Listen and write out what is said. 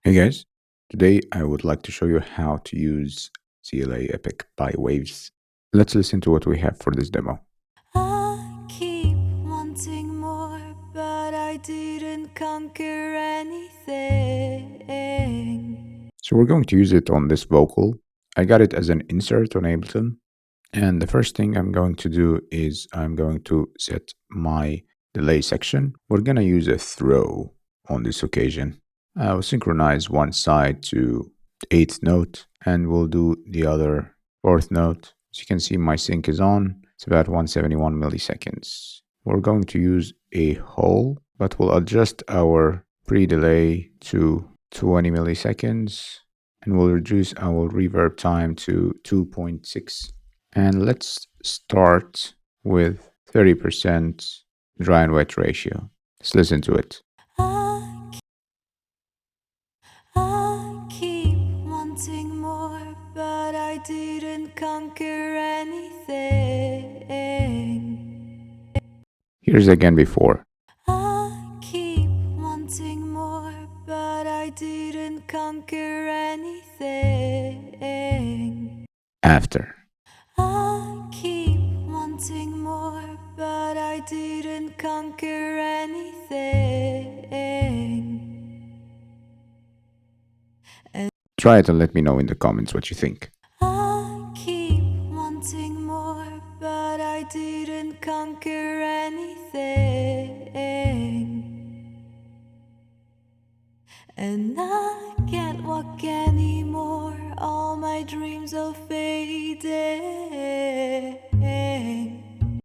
Hey guys, today I would like to show you how to use CLA EPIC by Waves. Let's listen to what we have for this demo. I keep wanting more, but I didn't conquer anything. So we're going to use it on this vocal. I got it as an insert on Ableton. And the first thing I'm going to do is I'm going to set my delay section. We're going to use a throw on this occasion. I'll synchronize one side to the 8th note and we'll do the other 4th note. As you can see, my sync is on. It's about 171 milliseconds. We're going to use a hole, but we'll adjust our pre-delay to 20 milliseconds and we'll reduce our reverb time to 2.6. And let's start with 30% dry and wet ratio. Let's listen to it. I keep wanting more, but I didn't conquer anything. Here's again before. I keep wanting more, but I didn't conquer anything. After. I keep wanting more, but I didn't conquer anything. Try it and let me know in the comments what you think. I keep wanting more, but I didn't conquer anything. And I can't walk anymore, all my dreams all faded.